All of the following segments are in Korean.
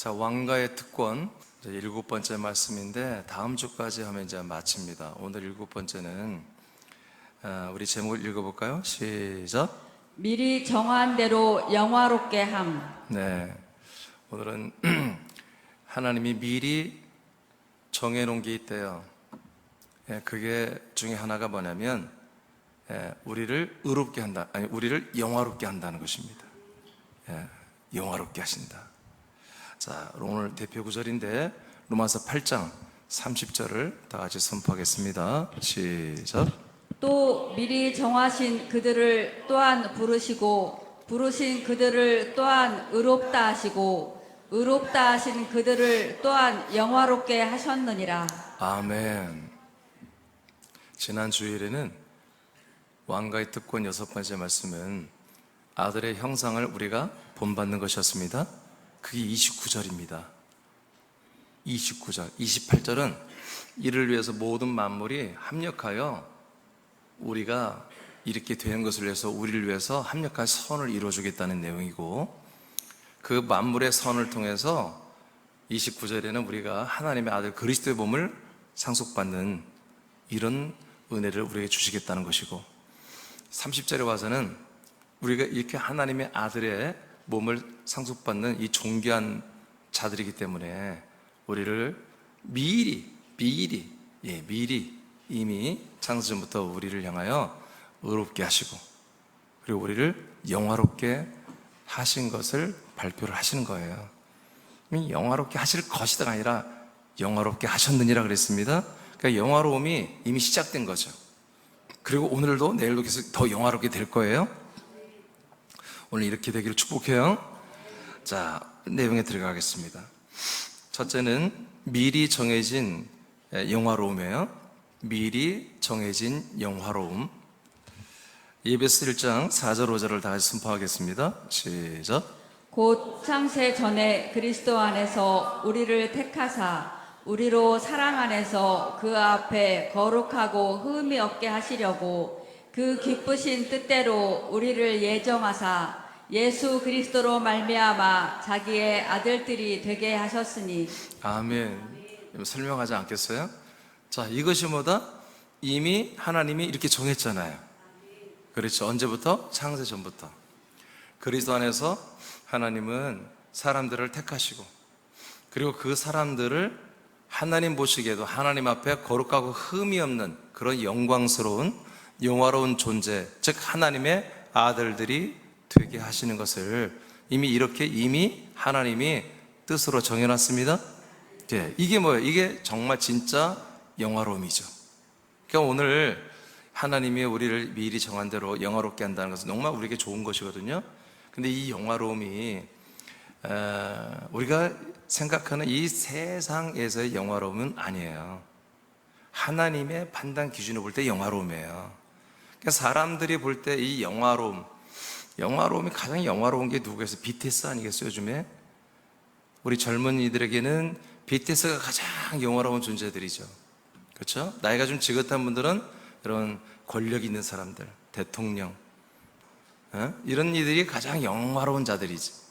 자, 왕가의 특권 이제 7번째 말씀인데 다음 주까지 하면 이제 마칩니다. 오늘 7번째는 우리 제목을 읽어볼까요? 시작. 미리 정한 대로 영화롭게 함. 네, 오늘은 하나님이 미리 정해놓은 게 있대요. 그게 중에 하나가 뭐냐면 우리를 의롭게 한다, 아니 우리를 영화롭게 한다는 것입니다. 영화롭게 하신다. 자, 오늘 대표 구절인데 로마서 8장 30절을 다 같이 선포하겠습니다. 시작. 또 미리 정하신 그들을 또한 부르시고 부르신 그들을 또한 의롭다 하시고 의롭다 하신 그들을 또한 영화롭게 하셨느니라. 아멘. 지난 주일에는 왕가의 특권 6번째 말씀은 아들의 형상을 우리가 본받는 것이었습니다. 그게 29절입니다. 29절, 28절은 이를 위해서 모든 만물이 합력하여 우리가 이렇게 된 것을 위해서 우리를 위해서 합력한 선을 이루어주겠다는 내용이고, 그 만물의 선을 통해서 29절에는 우리가 하나님의 아들 그리스도의 몸을 상속받는 이런 은혜를 우리에게 주시겠다는 것이고, 30절에 와서는 우리가 이렇게 하나님의 아들의 몸을 상속받는 이 존귀한 자들이기 때문에 우리를 미리 이미 창세전부터 우리를 향하여 의롭게 하시고, 그리고 우리를 영화롭게 하신 것을 발표를 하시는 거예요. 영화롭게 하실 것이다가 아니라 영화롭게 하셨느니라 그랬습니다. 그러니까 영화로움이 이미 시작된 거죠. 그리고 오늘도 내일도 계속 더 영화롭게 될 거예요. 오늘 이렇게 되기를 축복해요. 자, 내용에 들어가겠습니다. 첫째는 미리 정해진 영화로움이에요. 미리 정해진 영화로움. 예배서 1장 4절 5절을 다 같이 선포하겠습니다. 시작. 곧 창세 전에 그리스도 안에서 우리를 택하사 우리로 사랑 안에서 그 앞에 거룩하고 흠이 없게 하시려고 그 기쁘신 뜻대로 우리를 예정하사 예수 그리스도로 말미암아 자기의 아들들이 되게 하셨으니. 아멘. 설명하지 않겠어요? 자, 이것이 뭐다? 이미 하나님이 이렇게 정했잖아요. 그렇죠. 언제부터? 창세 전부터. 그리스도 안에서 하나님은 사람들을 택하시고, 그리고 그 사람들을 하나님 보시기에도 하나님 앞에 거룩하고 흠이 없는 그런 영광스러운 영화로운 존재, 즉 하나님의 아들들이 되게 하시는 것을 이미 하나님이 뜻으로 정해놨습니다. 이게 뭐예요? 이게 정말 진짜 영화로움이죠. 그러니까 오늘 하나님이 우리를 미리 정한 대로 영화롭게 한다는 것은 정말 우리에게 좋은 것이거든요. 근데 이 영화로움이 우리가 생각하는 이 세상에서의 영화로움은 아니에요. 하나님의 판단 기준으로 볼 때 영화로움이에요. 그러니까 사람들이 볼 때 이 영화로움이 가장 영화로운 게 누구겠어요? BTS 아니겠어요? 요즘에 우리 젊은이들에게는 BTS가 가장 영화로운 존재들이죠. 그렇죠? 나이가 좀 지긋한 분들은 이런 권력 있는 사람들, 대통령, 이런 이들이 가장 영화로운 자들이지.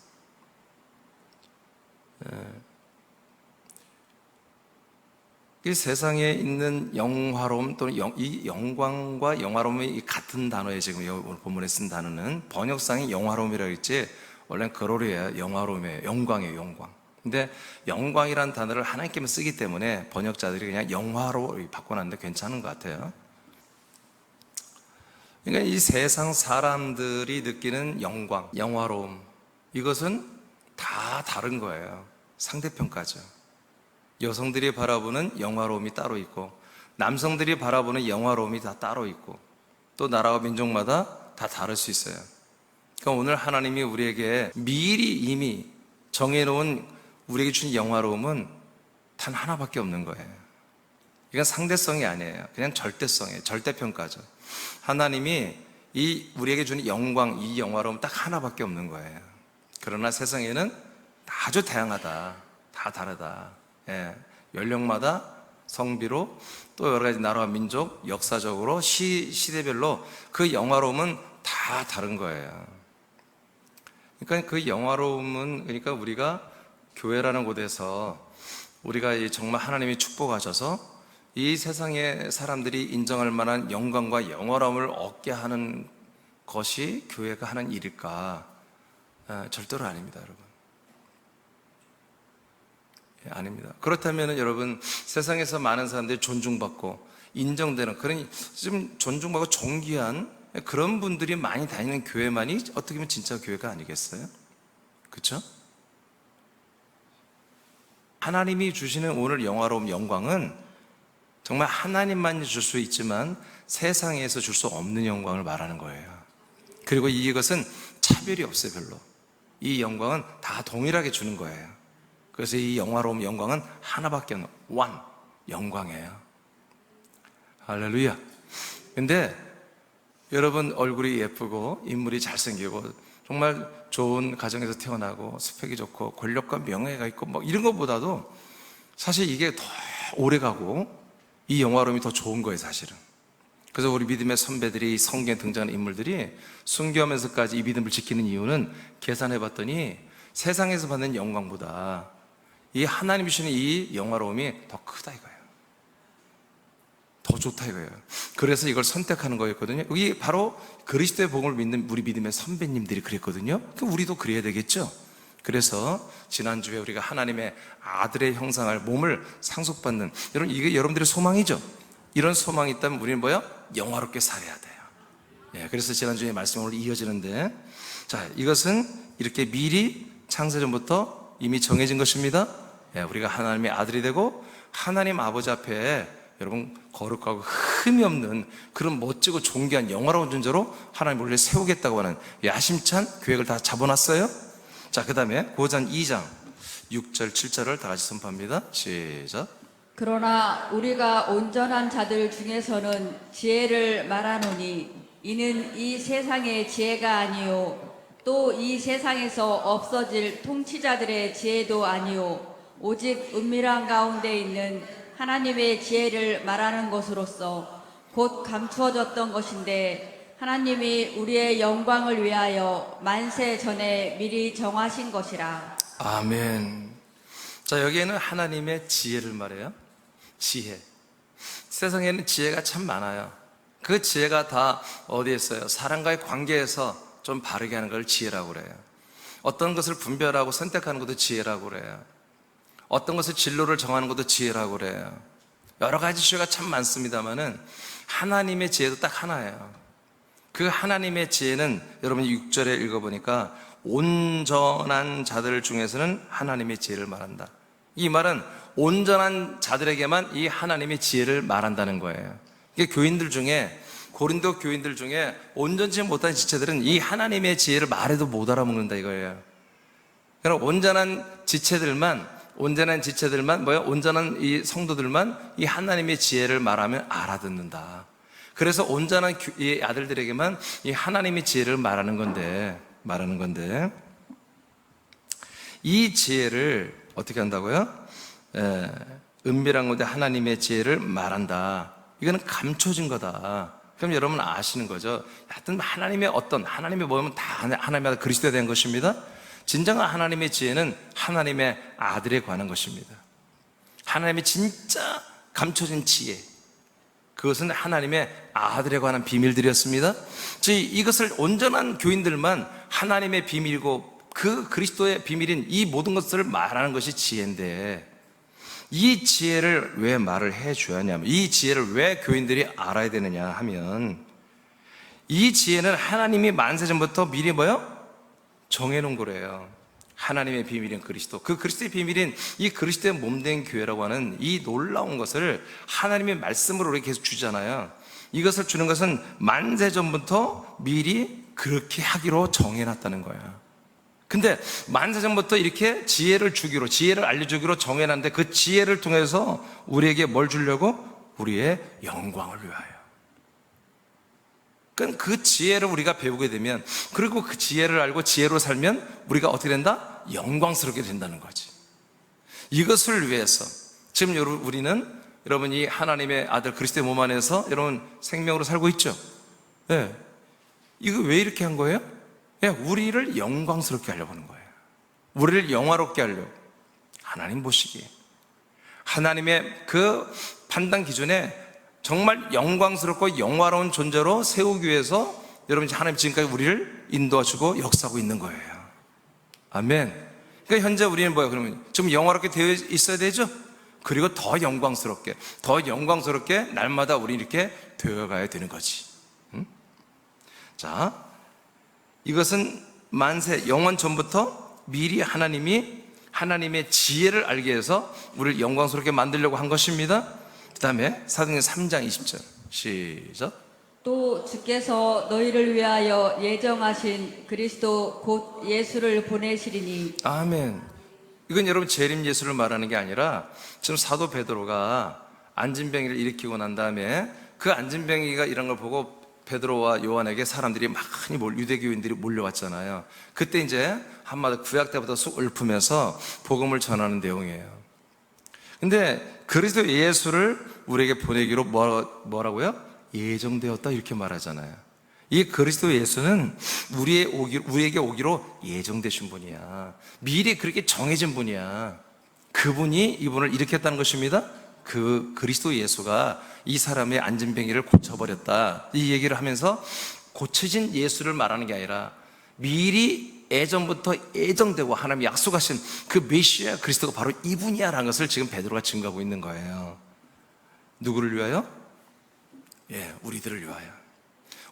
이 세상에 있는 영화로움 또는 이 영광과 영화로움이 같은 단어예요. 지금 오늘 본문에 쓴 단어는 번역상이 영화로움이라고 했지 원래는 그로리예요. 영화로움이에요. 영광이에요. 영광. 근데 영광이라는 단어를 하나님께만 쓰기 때문에 번역자들이 그냥 영화로 바꿔놨는데 괜찮은 것 같아요. 그러니까 이 세상 사람들이 느끼는 영광, 영화로움, 이것은 다 다른 거예요. 상대평가죠. 여성들이 바라보는 영화로움이 따로 있고, 남성들이 바라보는 영화로움이 다 따로 있고, 또 나라와 민족마다 다 다를 수 있어요. 그러니까 오늘 하나님이 우리에게 미리 이미 정해놓은 우리에게 주신 영화로움은 단 하나밖에 없는 거예요. 이건 상대성이 아니에요. 그냥 절대성이에요. 절대평가죠. 하나님이 우리에게 주는 영광, 이 영화로움 딱 하나밖에 없는 거예요. 그러나 세상에는 아주 다양하다. 다 다르다. 연령마다 성비로 또 여러 가지 나라와 민족, 역사적으로 시대별로 그 영화로움은 다 다른 거예요. 그러니까 그 영화로움은, 그러니까 우리가 교회라는 곳에서 우리가 정말 하나님이 축복하셔서 이 세상의 사람들이 인정할 만한 영광과 영화로움을 얻게 하는 것이 교회가 하는 일일까? 절대로 아닙니다, 여러분. 아닙니다. 그렇다면 여러분, 세상에서 많은 사람들이 존중받고 인정되는 그런 좀 존중받고 존귀한 그런 분들이 많이 다니는 교회만이 어떻게 보면 진짜 교회가 아니겠어요? 그렇죠? 하나님이 주시는 오늘 영화로움, 영광은 정말 하나님만 줄 수 있지만 세상에서 줄 수 없는 영광을 말하는 거예요. 그리고 이것은 차별이 없어요, 별로. 이 영광은 다 동일하게 주는 거예요. 그래서 이 영화로움, 영광은 하나밖에 없는 one 영광이에요. 할렐루야. 근데 여러분 얼굴이 예쁘고 인물이 잘생기고 정말 좋은 가정에서 태어나고 스펙이 좋고 권력과 명예가 있고 뭐 이런 것보다도 사실 이게 더 오래가고 이 영화로움이 더 좋은 거예요, 사실은. 그래서 우리 믿음의 선배들이 성경에 등장하는 인물들이 순교하면서까지 이 믿음을 지키는 이유는 계산해 봤더니 세상에서 받는 영광보다 이 하나님이 주시는 이 영화로움이 더 크다 이거예요. 더 좋다 이거예요. 그래서 이걸 선택하는 거였거든요. 여기 바로 그리스도의 복음을 믿는 우리 믿음의 선배님들이 그랬거든요. 그럼 우리도 그래야 되겠죠. 그래서 지난주에 우리가 하나님의 아들의 형상을 몸을 상속받는, 여러분 이게 여러분들의 소망이죠. 이런 소망이 있다면 우리는 뭐요? 영화롭게 살아야 돼요. 예, 그래서 지난주에 말씀이 오늘 이어지는데, 자, 이것은 이렇게 미리 창세전부터 이미 정해진 것입니다. 예, 우리가 하나님의 아들이 되고 하나님 아버지 앞에 여러분 거룩하고 흠이 없는 그런 멋지고 존귀한 영화로운 존재로 하나님을 우리를 세우겠다고 하는 야심찬 계획을 다 잡아놨어요. 자, 그 다음에 고전 2장 6절 7절을 다 같이 선포합니다. 시작. 그러나 우리가 온전한 자들 중에서는 지혜를 말하노니 이는 이 세상의 지혜가 아니요 또 이 세상에서 없어질 통치자들의 지혜도 아니요 오직 은밀한 가운데 있는 하나님의 지혜를 말하는 것으로서 곧 감추어졌던 것인데 하나님이 우리의 영광을 위하여 만세 전에 미리 정하신 것이라. 아멘. 자, 여기에는 하나님의 지혜를 말해요. 지혜. 세상에는 지혜가 참 많아요. 그 지혜가 다 어디에 있어요? 사람과의 관계에서 좀 바르게 하는 걸 지혜라고 그래요. 어떤 것을 분별하고 선택하는 것도 지혜라고 그래요. 어떤 것을 진로를 정하는 것도 지혜라고 그래요. 여러 가지 지혜가 참 많습니다만은 하나님의 지혜도 딱 하나예요. 그 하나님의 지혜는 여러분이 6절에 읽어보니까 온전한 자들 중에서는 하나님의 지혜를 말한다. 이 말은 온전한 자들에게만 이 하나님의 지혜를 말한다는 거예요. 이게 교인들 중에, 고린도 교인들 중에 온전치 못한 지체들은 이 하나님의 지혜를 말해도 못 알아먹는다 이거예요. 그럼 온전한 지체들만 온전한 이 성도들만 이 하나님의 지혜를 말하면 알아듣는다. 그래서 온전한 이 아들들에게만 이 하나님의 지혜를 말하는 건데 이 지혜를 어떻게 한다고요? 은밀한 곳에 하나님의 지혜를 말한다. 이거는 감춰진 거다. 그럼 여러분 아시는 거죠? 하여튼 하나님의 뭐면 다 하나님의 그리스도에 대한 것입니다. 진정한 하나님의 지혜는 하나님의 아들에 관한 것입니다. 하나님의 진짜 감춰진 지혜, 그것은 하나님의 아들에 관한 비밀들이었습니다. 이것을 온전한 교인들만 하나님의 비밀이고 그 그리스도의 비밀인 이 모든 것들을 말하는 것이 지혜인데, 이 지혜를 왜 말을 해줘야 하냐면, 이 지혜를 왜 교인들이 알아야 되느냐 하면, 이 지혜는 하나님이 만세전부터 미리 정해놓은 거래요. 하나님의 비밀인 그리스도, 그 그리스도의 비밀인 이 그리스도의 몸된 교회라고 하는 이 놀라운 것을 하나님의 말씀으로 우리에게 계속 주잖아요. 이것을 주는 것은 만세전부터 미리 그렇게 하기로 정해놨다는 거야. 근데 만세전부터 이렇게 지혜를 알려주기로 정해놨는데, 그 지혜를 통해서 우리에게 뭘 주려고? 우리의 영광을 위하여. 그 지혜를 우리가 배우게 되면, 그리고 그 지혜를 알고 지혜로 살면 우리가 어떻게 된다? 영광스럽게 된다는 거지. 이것을 위해서 지금 우리는 여러분이 하나님의 아들 그리스도의 몸 안에서 여러분 생명으로 살고 있죠. 네. 이거 왜 이렇게 한 거예요? 우리를 영광스럽게 하려고 하는 거예요. 우리를 영화롭게 하려고. 하나님 보시기에. 하나님의 그 판단 기준에 정말 영광스럽고 영화로운 존재로 세우기 위해서 여러분 하나님 지금까지 우리를 인도하시고 역사하고 있는 거예요. 아멘. 그러니까 현재 우리는 뭐야? 그러면 좀 영화롭게 되어 있어야 되죠? 그리고 더 영광스럽게 날마다 우리 이렇게 되어가야 되는 거지. 응? 자, 이것은 만세 영원 전부터 미리 하나님의 지혜를 알게 해서 우리를 영광스럽게 만들려고 한 것입니다. 그 다음에 사도행전 3장 20절 시작. 또 주께서 너희를 위하여 예정하신 그리스도 곧 예수를 보내시리니. 아멘. 이건 여러분 재림 예수를 말하는 게 아니라 지금 사도 베드로가 안진뱅이를 일으키고 난 다음에 그 안진뱅이가 이런 걸 보고 베드로와 요한에게 사람들이 많이 유대교인들이 몰려왔잖아요. 그때 이제 한마디 구약 때부터 쑥 읊으면서 복음을 전하는 내용이에요. 근데 그리스도 예수를 우리에게 보내기로 뭐라고요? 예정되었다 이렇게 말하잖아요. 이 그리스도 예수는 우리에게 오기로 예정되신 분이야. 미리 그렇게 정해진 분이야. 그분이 이분을 일으켰다는 것입니다. 그 그리스도 예수가 이 사람의 안진뱅이를 고쳐버렸다, 이 얘기를 하면서 고쳐진 예수를 말하는 게 아니라 미리 예전부터 예정되고 하나님이 약속하신 그 메시아 그리스도가 바로 이분이야 라는 것을 지금 베드로가 증거하고 있는 거예요. 누구를 위하여? 우리들을 위하여.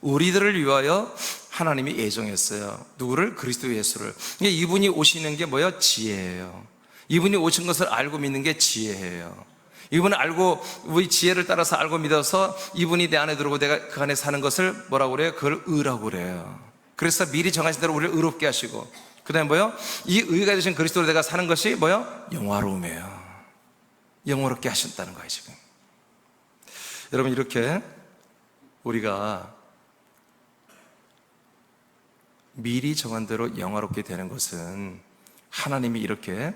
우리들을 위하여 하나님이 예정했어요. 누구를? 그리스도 예수를. 이분이 오시는 게 뭐예요? 지혜예요. 이분이 오신 것을 알고 믿는 게 지혜예요. 이분을 알고, 우리 지혜를 따라서 알고 믿어서 이분이 내 안에 들어오고 내가 그 안에 사는 것을 뭐라고 그래요? 그걸 의라고 그래요. 그래서 미리 정하신 대로 우리를 의롭게 하시고, 그 다음에 뭐요? 이 의가 되신 그리스도로 내가 사는 것이 뭐요? 영화로움이에요. 영화롭게 하셨다는 거예요, 지금. 여러분, 이렇게 우리가 미리 정한 대로 영화롭게 되는 것은 하나님이 이렇게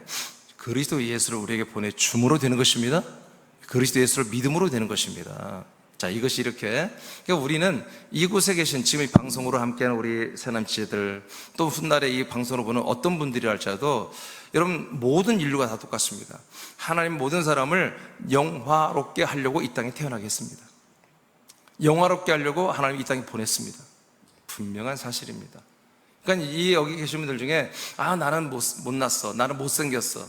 그리스도 예수를 우리에게 보내줌으로 되는 것입니다. 그리스도 예수를 믿음으로 되는 것입니다. 자, 이것이 이렇게, 그러니까 우리는 이곳에 계신 지금 이 방송으로 함께하는 우리 새남지들, 또 훗날에 이 방송으로 보는 어떤 분들이 할지라도 여러분 모든 인류가 다 똑같습니다. 하나님 모든 사람을 영화롭게 하려고 이 땅에 태어나게 했습니다. 영화롭게 하려고 하나님이 이 땅에 보냈습니다. 분명한 사실입니다. 그러니까 여기 계신 분들 중에 나는 못났어, 나는 못생겼어,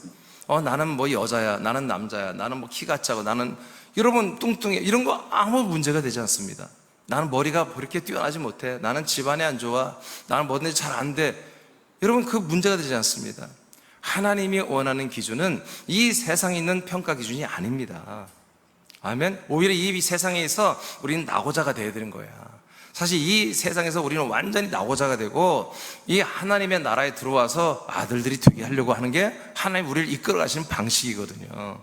나는 뭐 여자야, 나는 남자야, 나는 뭐 키가 작고, 나는 여러분 뚱뚱해, 이런 거 아무 문제가 되지 않습니다. 나는 머리가 그렇게 뛰어나지 못해, 나는 집안이 안 좋아, 나는 뭐든지 잘 안 돼. 여러분 그 문제가 되지 않습니다. 하나님이 원하는 기준은 이 세상에 있는 평가 기준이 아닙니다. 아멘. 오히려 이 세상에서 우리는 낙오자가 되어야 되는 거야. 사실 이 세상에서 우리는 완전히 낙오자가 되고 이 하나님의 나라에 들어와서 아들들이 되게 하려고 하는 게 하나님 우리를 이끌어 가시는 방식이거든요.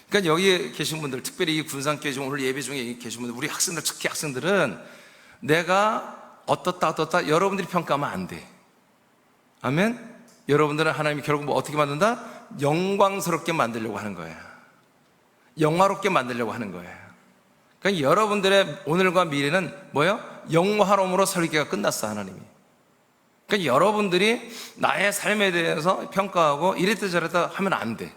그러니까 여기 계신 분들, 특별히 이 군산교회 오늘 예배 중에 계신 분들, 우리 학생들, 특히 학생들은 내가 어떻다 여러분들이 평가하면 안 돼. 아멘. 여러분들은 하나님이 결국 뭐 어떻게 만든다? 영광스럽게 만들려고 하는 거야. 영화롭게 만들려고 하는 거예요. 그러니까 여러분들의 오늘과 미래는 뭐예요? 영화로움으로 설계가 끝났어, 하나님이. 그러니까 여러분들이 나의 삶에 대해서 평가하고 이랬다 저랬다 하면 안 돼.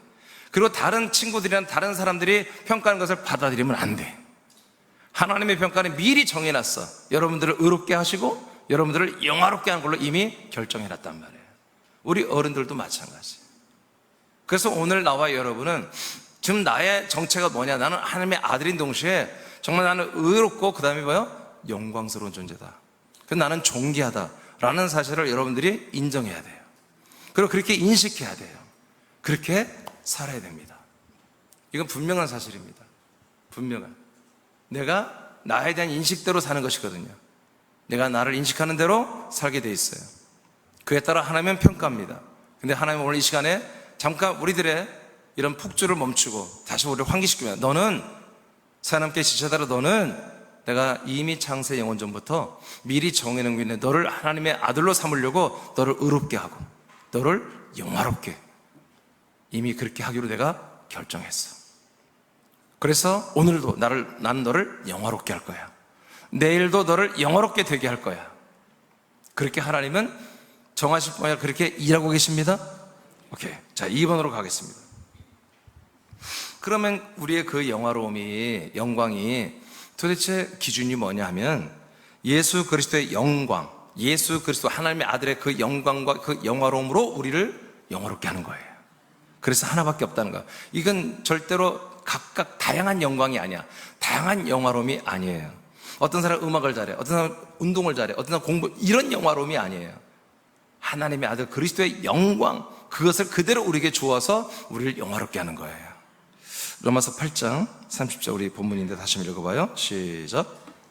그리고 다른 친구들이나 다른 사람들이 평가하는 것을 받아들이면 안 돼. 하나님의 평가는 미리 정해놨어. 여러분들을 의롭게 하시고 여러분들을 영화롭게 하는 걸로 이미 결정해놨단 말이에요. 우리 어른들도 마찬가지. 그래서 오늘 나와 여러분은 지금 나의 정체가 뭐냐? 나는 하나님의 아들인 동시에 정말 나는 의롭고 그 다음에 뭐요? 영광스러운 존재다. 그래서 나는 존귀하다 라는 사실을 여러분들이 인정해야 돼요. 그리고 그렇게 인식해야 돼요. 그렇게 살아야 됩니다. 이건 분명한 사실입니다. 분명한. 내가 나에 대한 인식대로 사는 것이거든요. 내가 나를 인식하는 대로 살게 돼 있어요. 그에 따라 하나님은 평가합니다. 근데 하나님은 오늘 이 시간에 잠깐 우리들의 이런 폭주를 멈추고 다시 우리를 환기시키면, 너는 하나님께 지체다라, 너는 내가 이미 창세 영원 전부터 미리 정해놓은 게 있는데 너를 하나님의 아들로 삼으려고 너를 의롭게 하고 너를 영화롭게 이미 그렇게 하기로 내가 결정했어. 그래서 오늘도 나는 너를 영화롭게 할 거야. 내일도 너를 영화롭게 되게 할 거야. 그렇게 하나님은 정하실 분야 그렇게 일하고 계십니다. 오케이. 자, 2번으로 가겠습니다. 그러면 우리의 그 영화로움이, 영광이 도대체 기준이 뭐냐 하면 예수 그리스도의 영광, 예수 그리스도 하나님의 아들의 그 영광과 그 영화로움으로 우리를 영화롭게 하는 거예요. 그래서 하나밖에 없다는 거예요. 이건 절대로 각각 다양한 영광이 아니야. 다양한 영화로움이 아니에요. 어떤 사람은 음악을 잘해, 어떤 사람은 운동을 잘해, 어떤 사람은 공부, 이런 영화로움이 아니에요. 하나님의 아들 그리스도의 영광, 그것을 그대로 우리에게 주어서 우리를 영화롭게 하는 거예요. 로마서 8장 30절 우리 본문인데 다시 한번 읽어봐요. 시작.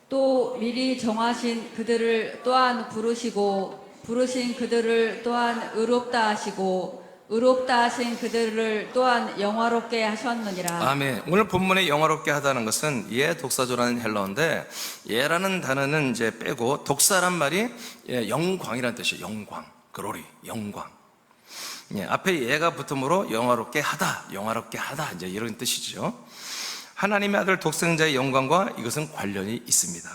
또 미리 정하신 그들을 또한 부르시고 부르신 그들을 또한 의롭다 하시고 의롭다 하신 그들을 또한 영화롭게 하셨느니라. 아멘. 오늘 본문에 영화롭게 하다는 것은 예 독사조라는 헬라어인데 예라는 단어는 이제 빼고 독사란 말이 영광이라는 뜻이에요. 영광, 글로리, 영광. 예, 앞에 예가 붙음으로 영화롭게 하다, 영화롭게 하다 이제 이런 뜻이죠. 하나님의 아들 독생자의 영광과 이것은 관련이 있습니다.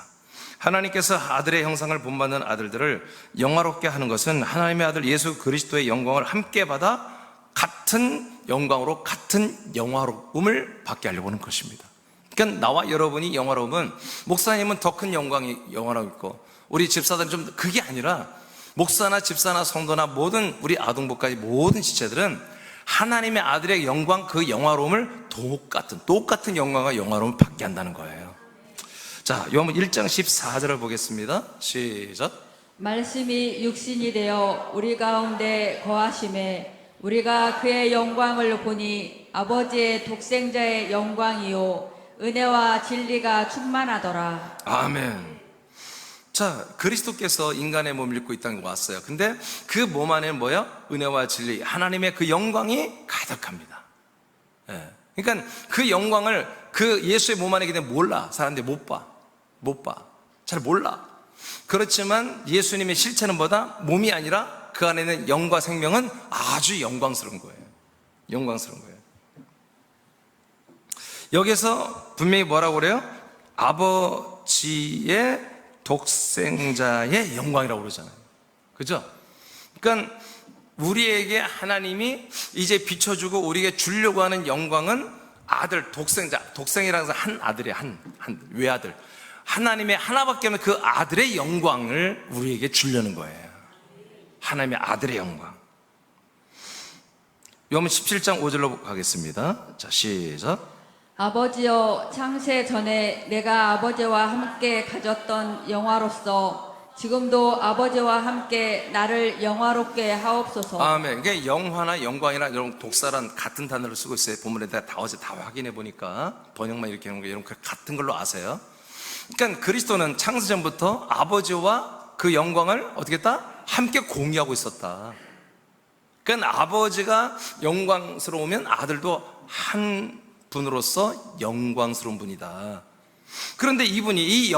하나님께서 아들의 형상을 본받는 아들들을 영화롭게 하는 것은 하나님의 아들 예수 그리스도의 영광을 함께 받아 같은 영광으로 같은 영화로움을 받게 하려고 하는 것입니다. 그러니까 나와 여러분이 영화로움은 목사님은 더 큰 영광이 영화로움 있고 우리 집사들은 좀 그게 아니라 목사나 집사나 성도나 모든 우리 아동부까지 모든 지체들은 하나님의 아들의 영광 그 영화로움을 똑같은 영광과 영화로움을 받게 한다는 거예요. 자, 요한복음 1장 14절을 보겠습니다. 시작. 말씀이 육신이 되어 우리 가운데 거하심에 우리가 그의 영광을 보니 아버지의 독생자의 영광이요 은혜와 진리가 충만하더라. 아멘. 자, 그리스도께서 인간의 몸을 입고 이 땅에 왔어요. 근데 그 몸 안에는 뭐야? 은혜와 진리, 하나님의 그 영광이 가득합니다. 예. 그러니까 그 영광을 그 예수의 몸 안에 있기 때문에 몰라. 사람들이 못 봐. 잘 몰라. 그렇지만 예수님의 실체는 뭐다? 몸이 아니라 그 안에 있는 영과 생명은 아주 영광스러운 거예요. 영광스러운 거예요. 여기서 분명히 뭐라고 그래요? 아버지의 독생자의 영광이라고 그러잖아요. 그죠? 그러니까 우리에게 하나님이 이제 비춰주고 우리에게 주려고 하는 영광은 아들, 독생자, 독생이라는 것은 한 아들이에요. 한 외아들. 하나님의 하나밖에 없는 그 아들의 영광을 우리에게 주려는 거예요. 하나님의 아들의 영광. 요한복음 17장 5절로 가겠습니다. 자, 시작. 아버지여 창세 전에 내가 아버지와 함께 가졌던 영화로서 지금도 아버지와 함께 나를 영화롭게 하옵소서. 아멘. 그러니까 영화나 영광이나 이런 독사란 같은 단어를 쓰고 있어요. 본문에 다 어제 다 확인해 보니까 번역만 이렇게 하는 거 이런 거 같은 걸로 아세요. 그러니까 그리스도는 창세 전부터 아버지와 그 영광을 어떻게 했다? 함께 공유하고 있었다. 그러니까 아버지가 영광스러우면 아들도 한 분으로서 영광스러운 분이다. 그런데 이분이 이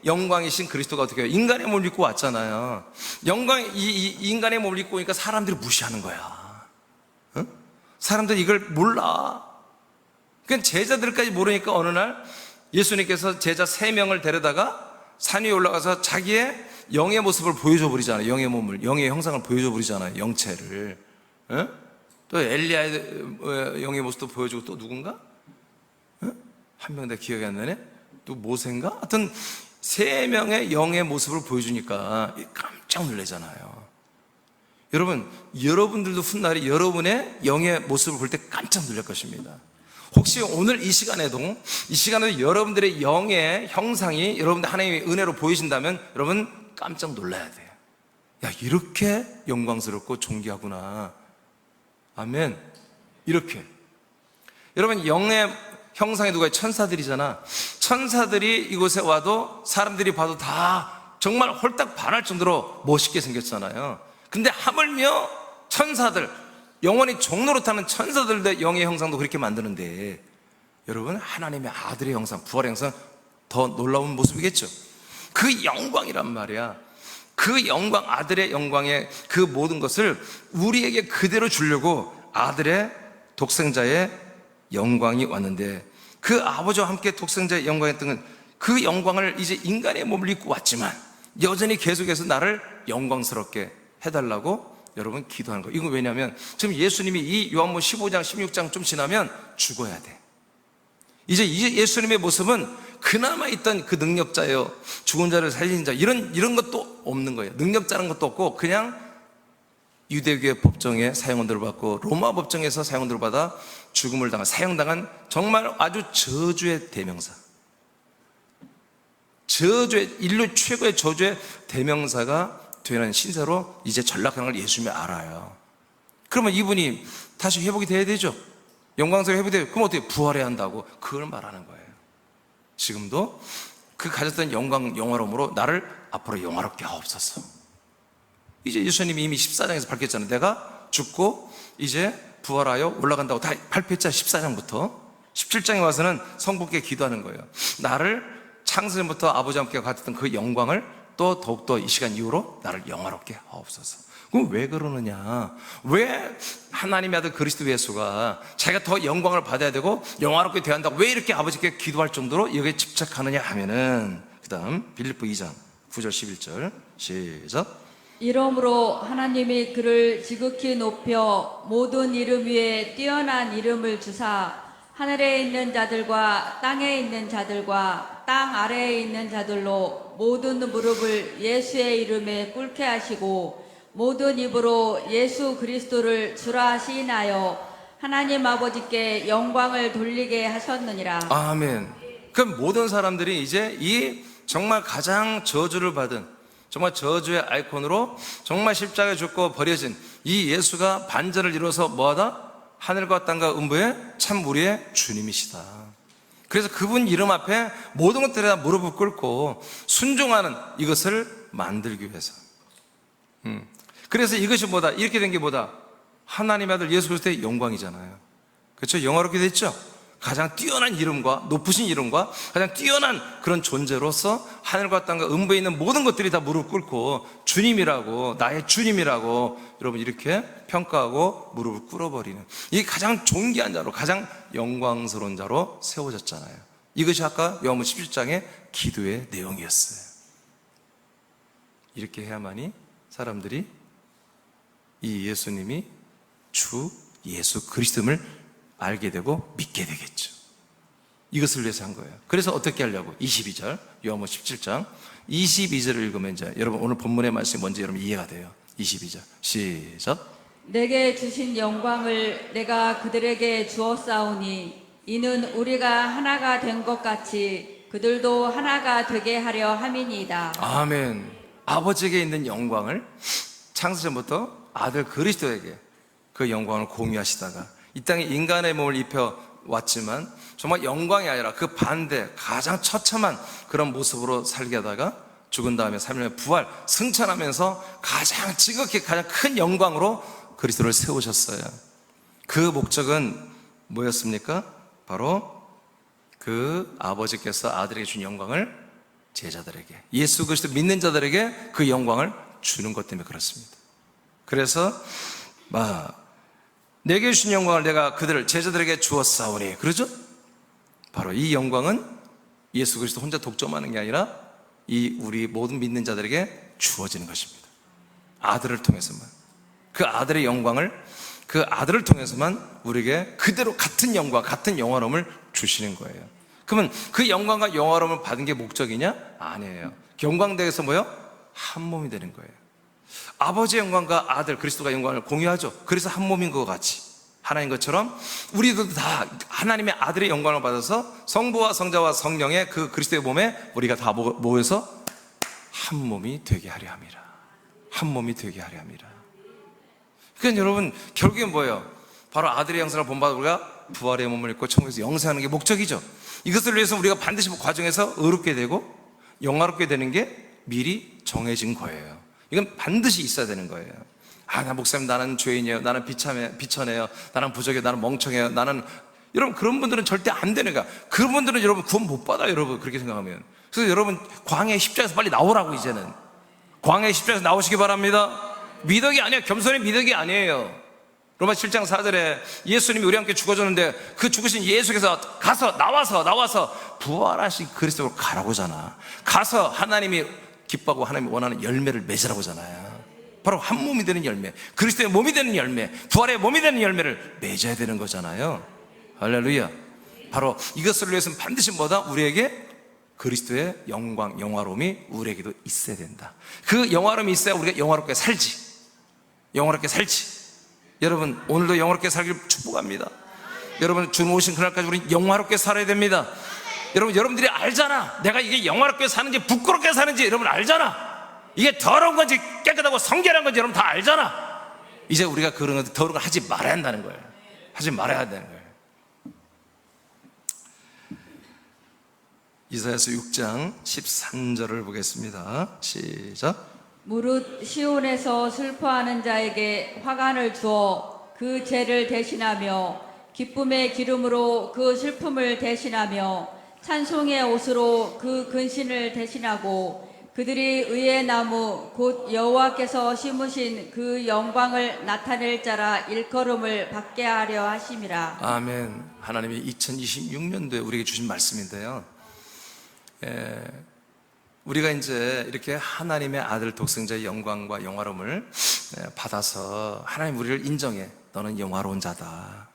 영광이신 그리스도가 어떻게 해요? 인간의 몸을 입고 왔잖아요. 이 인간의 몸을 입고 오니까 사람들이 무시하는 거야. 응? 사람들이 이걸 몰라. 그러니까 제자들까지 모르니까 어느 날 예수님께서 제자 3명을 데려다가 산 위에 올라가서 자기의 영의 모습을 보여줘 버리잖아요. 영의 몸을, 영의 형상을 보여줘 버리잖아요. 영체를. 응? 또 엘리야의 영의 모습도 보여주고 또 누군가? 한 명 내 기억이 안 나네? 또 모세인가? 하여튼 3명의 영의 모습을 보여주니까 깜짝 놀라잖아요. 여러분, 여러분들도 훗날에 여러분의 영의 모습을 볼 때 깜짝 놀랄 것입니다. 혹시 오늘 이 시간에도 여러분들의 영의 형상이 여러분들 하나님의 은혜로 보이신다면 여러분 깜짝 놀라야 돼요. 야, 이렇게 영광스럽고 존귀하구나. 아멘. 이렇게. 여러분, 영의 형상이 누가 천사들이잖아. 천사들이 이곳에 와도 사람들이 봐도 다 정말 홀딱 반할 정도로 멋있게 생겼잖아요. 근데 하물며 천사들, 영원히 종노릇하는 천사들의 영의 형상도 그렇게 만드는데 여러분, 하나님의 아들의 형상, 부활의 형상 더 놀라운 모습이겠죠. 그 영광이란 말이야. 그 영광, 아들의 영광의 그 모든 것을 우리에게 그대로 주려고 아들의 독생자의 영광이 왔는데 그 아버지와 함께 독생자의 영광이었던 그 영광을 이제 인간의 몸을 입고 왔지만 여전히 계속해서 나를 영광스럽게 해달라고 여러분 기도하는 거예요. 이건 왜냐하면 지금 예수님이 이 요한복음 15장 16장 좀 지나면 죽어야 돼. 이제 예수님의 모습은 그나마 있던 그 능력자예요. 죽은 자를 살린 자 이런 것도 없는 거예요. 능력자라는 것도 없고 그냥 유대교의 법정에 사형언도를 받고 로마 법정에서 사형언도를 받아 죽음을 당한 사형당한 정말 아주 저주의 대명사, 저주의 인류 최고의 저주의 대명사가 되는 신세로 이제 전락한 걸 예수님이 알아요. 그러면 이분이 다시 회복이 돼야 되죠. 영광스럽게 회복이 돼요. 그럼 어떻게 부활해야 한다고 그걸 말하는 거예요. 지금도 그 가졌던 영화로움으로 나를 앞으로 영화롭게 하옵소서. 이제 예수님이 이미 14장에서 밝혔잖아요. 내가 죽고 이제 부활하여 올라간다고 다 발표했잖아요. 14장부터 17장에 와서는 성부께 기도하는 거예요. 나를 창세전부터 아버지 함께 가졌던 그 영광을 또 더욱더 이 시간 이후로 나를 영화롭게 하옵소서. 그럼 왜 그러느냐? 왜 하나님의 아들 그리스도 예수가 자기가 더 영광을 받아야 되고 영화롭게 되어야 한다고 왜 이렇게 아버지께 기도할 정도로 여기에 집착하느냐 하면은, 그 다음 빌립보 2장 9절 11절 시작. 이러므로 하나님이 그를 지극히 높여 모든 이름 위에 뛰어난 이름을 주사 하늘에 있는 자들과 땅에 있는 자들과 땅 아래에 있는 자들로 모든 무릎을 예수의 이름에 꿇게 하시고 모든 입으로 예수 그리스도를 주라 시인하여 하나님 아버지께 영광을 돌리게 하셨느니라. 아멘. 그럼 모든 사람들이 이제 이 정말 가장 저주를 받은 정말 저주의 아이콘으로 정말 십자가에 죽고 버려진 이 예수가 반전을 이루어서 뭐하다? 하늘과 땅과 음부의 참 우리의 주님이시다. 그래서 그분 이름 앞에 모든 것들에 무릎을 꿇고 순종하는 이것을 만들기 위해서. 그래서 이것이 뭐다? 이렇게 된 게 뭐다? 하나님의 아들 예수 그리스도의 영광이잖아요. 그렇죠? 영화롭게 됐죠? 가장 뛰어난 이름과 높으신 이름과 가장 뛰어난 그런 존재로서 하늘과 땅과 음부에 있는 모든 것들이 다 무릎 꿇고 주님이라고, 나의 주님이라고 여러분 이렇게 평가하고 무릎을 꿇어버리는 이 가장 존귀한 자로, 가장 영광스러운 자로 세워졌잖아요. 이것이 아까 요한복음 17장의 기도의 내용이었어요. 이렇게 해야만이 사람들이 이 예수님이 주 예수 그리스도임을 알게 되고 믿게 되겠죠. 이것을 위해서 한 거예요. 그래서 어떻게 하려고? 22절 요한복음 17장 22절을 읽으면 이제 여러분 오늘 본문의 말씀이 뭔지 여러분 이해가 돼요. 22절 시작. 내게 주신 영광을 내가 그들에게 주었사오니 이는 우리가 하나가 된 것 같이 그들도 하나가 되게 하려 함이니이다. 아멘. 아버지에게 있는 영광을 창세전부터 아들 그리스도에게 그 영광을 공유하시다가 이 땅에 인간의 몸을 입혀 왔지만 정말 영광이 아니라 그 반대 가장 처참한 그런 모습으로 살게 하다가 죽은 다음에 3일 부활 승천하면서 가장 지극히 가장 큰 영광으로 그리스도를 세우셨어요. 그 목적은 뭐였습니까? 바로 그 아버지께서 아들에게 준 영광을 제자들에게, 예수 그리스도 믿는 자들에게 그 영광을 주는 것 때문에 그렇습니다. 그래서 내게 주신 영광을 내가 그들을 제자들에게 주었사오니, 그러죠? 바로 이 영광은 예수 그리스도 혼자 독점하는 게 아니라 이 우리 모든 믿는 자들에게 주어지는 것입니다. 아들을 통해서만, 그 아들의 영광을 그 아들을 통해서만 우리에게 그대로 같은 영광, 같은 영화로움을 주시는 거예요. 그러면 그 영광과 영화로움을 받은 게 목적이냐? 아니에요. 영광대에서 뭐요? 한 몸이 되는 거예요. 아버지의 영광과 아들 그리스도가 영광을 공유하죠. 그래서 한 몸인 것 같이 하나인 것처럼 우리도 다 하나님의 아들의 영광을 받아서 성부와 성자와 성령의 그 그리스도의 몸에 우리가 다 모여서 한 몸이 되게 하려 함이라. 한 몸이 되게 하려 함이라. 그러니까 여러분 결국엔 뭐예요? 바로 아들의 형상을 본받아 우리가 부활의 몸을 입고 천국에서 영생하는 게 목적이죠. 이것을 위해서 우리가 반드시 과정에서 의롭게 되고 영화롭게 되는 게 미리 정해진 거예요. 이건 반드시 있어야 되는 거예요. 나 목사님 나는 죄인이에요. 나는 비천해요. 나는 부족해요. 나는 멍청해요. 여러분 그런 분들은 절대 안 되는 거야. 그런 분들은 여러분 구원 못 받아요. 여러분 그렇게 생각하면. 그래서 여러분 광야의 십자가에서 빨리 나오라고. 이제는 광야의 십자가에서 나오시기 바랍니다. 미덕이 아니에요. 겸손의 미덕이 아니에요. 로마 7장 4절에 예수님이 우리와 함께 죽어졌는데 그 죽으신 예수께서 나와서 부활하신 그리스도로 가라고잖아. 가서 하나님이 기뻐하고 하나님이 원하는 열매를 맺으라고잖아요. 바로 한 몸이 되는 열매, 그리스도의 몸이 되는 열매, 부활의 몸이 되는 열매를 맺어야 되는 거잖아요. 할렐루야. 바로 이것을 위해서는 반드시 뭐다? 우리에게 그리스도의 영광, 영화로움이 우리에게도 있어야 된다. 그 영화로움이 있어야 우리가 영화롭게 살지. 영화롭게 살지. 여러분, 오늘도 영화롭게 살기를 축복합니다. 여러분, 주님 오신 그날까지 우리 영화롭게 살아야 됩니다. 여러분, 여러분들이 알잖아. 내가 이게 영화롭게 사는지 부끄럽게 사는지 여러분 알잖아. 이게 더러운 건지 깨끗하고 성결한 건지 여러분 다 알잖아. 이제 우리가 그런 거 더러운 걸 하지 말아야 한다는 거예요. 하지 말아야 되는 거예요. 이사야서 6장 13절을 보겠습니다. 시작. 무릇 시온에서 슬퍼하는 자에게 화관을 주어 그 죄를 대신하며 기쁨의 기름으로 그 슬픔을 대신하며 찬송의 옷으로 그 근신을 대신하고 그들이 의의 나무 곧 여호와께서 심으신 그 영광을 나타낼 자라 일컬음을 받게 하려 하심이라. 아멘. 하나님이 2026년도에 우리에게 주신 말씀인데요. 우리가 이제 이렇게 하나님의 아들 독생자의 영광과 영화로움을 받아서 하나님 우리를 인정해. 너는 영화로운 자다.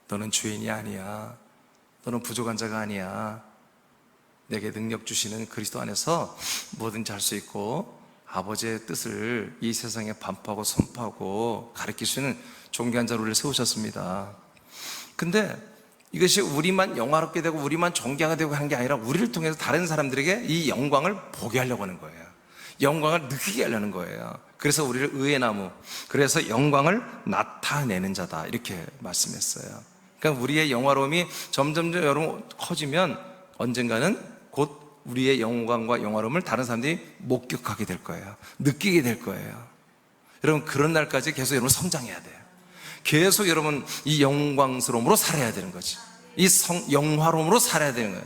너는 죄인이 아니야. 너는 부족한 자가 아니야. 내게 능력 주시는 그리스도 안에서 뭐든지 할 수 있고 아버지의 뜻을 이 세상에 반포하고 선포하고 가르칠 수 있는 존귀한 자로 우리를 세우셨습니다. 근데 이것이 우리만 영화롭게 되고 우리만 존귀하게 되고 하는 게 아니라 우리를 통해서 다른 사람들에게 이 영광을 보게 하려고 하는 거예요. 영광을 느끼게 하려는 거예요. 그래서 우리를 의의 나무, 그래서 영광을 나타내는 자다 이렇게 말씀했어요. 그러니까 우리의 영화로움이 점점 여러분 커지면 언젠가는 곧 우리의 영광과 영화로움을 다른 사람들이 목격하게 될 거예요. 느끼게 될 거예요. 여러분, 그런 날까지 계속 여러분 성장해야 돼요. 계속 여러분 이 영광스러움으로 살아야 되는 거지. 이 영화로움으로 살아야 되는 거예요.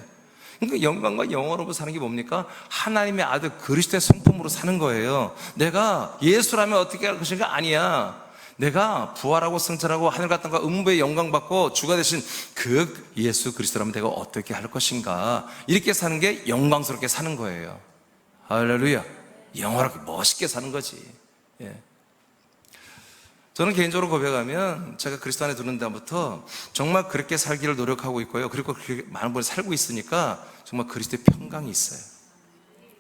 그러니까 영광과 영화로움으로 사는 게 뭡니까? 하나님의 아들 그리스도의 성품으로 사는 거예요. 내가 예수라면 어떻게 할 것인가? 아니야. 내가 부활하고 승천하고 하늘과 땅과 음부의 영광 받고 주가 되신 그 예수 그리스도라면 내가 어떻게 할 것인가? 이렇게 사는 게 영광스럽게 사는 거예요. 할렐루야. 영화롭게 멋있게 사는 거지. 예. 저는 개인적으로 고백하면 제가 그리스도 안에 들은 다음부터 정말 그렇게 살기를 노력하고 있고요. 그리고 그렇게 많은 분이 살고 있으니까 정말 그리스도의 평강이 있어요.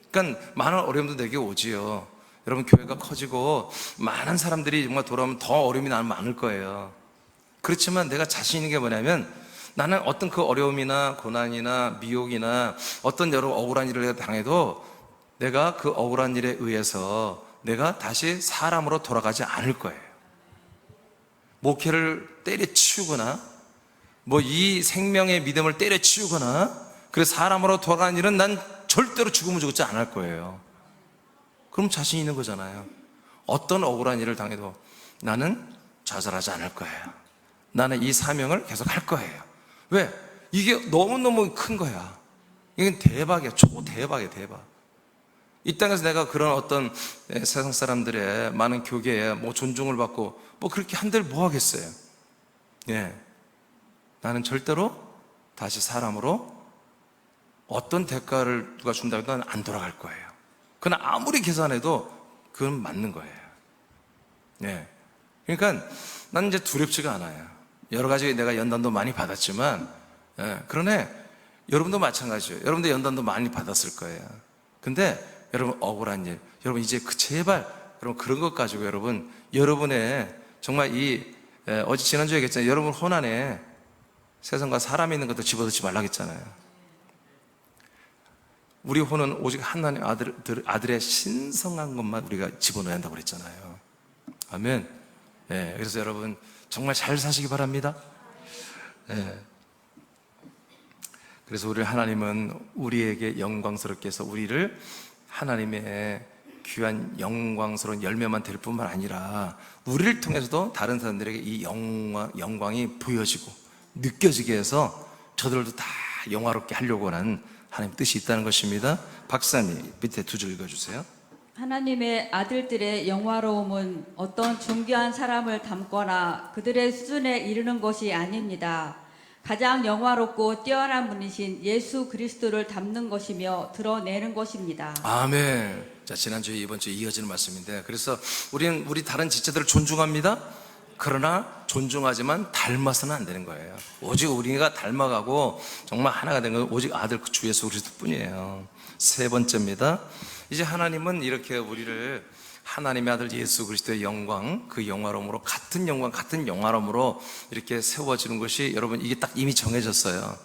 그러니까 많은 어려움도 내게 오지요. 여러분, 교회가 커지고 많은 사람들이 정말 돌아오면 더 어려움이 나는 많을 거예요. 그렇지만 내가 자신 있는 게 뭐냐면 나는 어떤 그 어려움이나 고난이나 미혹이나 어떤 여러 억울한 일을 당해도 내가 그 억울한 일에 의해서 내가 다시 사람으로 돌아가지 않을 거예요. 목회를 때려치우거나 뭐 이 생명의 믿음을 때려치우거나 그래서 사람으로 돌아가는 일은 난 절대로 죽으면 죽지 않을 거예요. 그럼 자신 있는 거잖아요. 어떤 억울한 일을 당해도 나는 좌절하지 않을 거예요. 나는 이 사명을 계속 할 거예요. 왜? 이게 너무너무 큰 거야. 이건 대박이야. 초대박이야, 대박. 이 땅에서 내가 그런 어떤 세상 사람들의 많은 교계에 뭐 존중을 받고 뭐 그렇게 한들 뭐 하겠어요. 예. 나는 절대로 다시 사람으로 어떤 대가를 누가 준다고 해도 나는 안 돌아갈 거예요. 그러나 아무리 계산해도 그건 맞는 거예요. 예. 그러니까 나는 이제 두렵지가 않아요. 여러 가지 내가 연단도 많이 받았지만, 예. 그러나 여러분도 마찬가지예요. 여러분도 연단도 많이 받았을 거예요. 근데 여러분 억울한 일, 여러분 이제 제발 여러분 그런 것 가지고 여러분의 정말 어제 지난주에 얘기했잖아요. 여러분 혼 안에 세상과 사람이 있는 것도 집어넣지 말라고 했잖아요. 우리 혼은 오직 하나님 아들의 신성한 것만 우리가 집어넣어야 한다고 그랬잖아요. 아멘. 네, 그래서 여러분 정말 잘 사시기 바랍니다. 네. 그래서 하나님은 우리에게 영광스럽게 해서 우리를 하나님의 귀한 영광스러운 열매만 될 뿐만 아니라 우리를 통해서도 다른 사람들에게 이 영광이 보여지고 느껴지게 해서 저들도 다 영화롭게 하려고 하는 하나님 뜻이 있다는 것입니다. 박사님 밑에 두 줄 읽어주세요. 하나님의 아들들의 영화로움은 어떤 존귀한 사람을 닮거나 그들의 수준에 이르는 것이 아닙니다. 가장 영화롭고 뛰어난 분이신 예수 그리스도를 담는 것이며 드러내는 것입니다. 아멘. 자, 지난주에 이번 주에 이어지는 말씀인데, 그래서 우리 다른 지체들을 존중합니다. 그러나 존중하지만 닮아서는 안 되는 거예요. 오직 우리가 닮아가고 정말 하나가 된 건 오직 아들 주 예수 그리스도뿐이에요. 세 번째입니다. 이제 하나님은 이렇게 우리를 하나님의 아들 예수 그리스도의 영광, 그 영화로움으로, 같은 영광, 같은 영화로움으로 이렇게 세워지는 것이, 여러분, 이게 딱 이미 정해졌어요.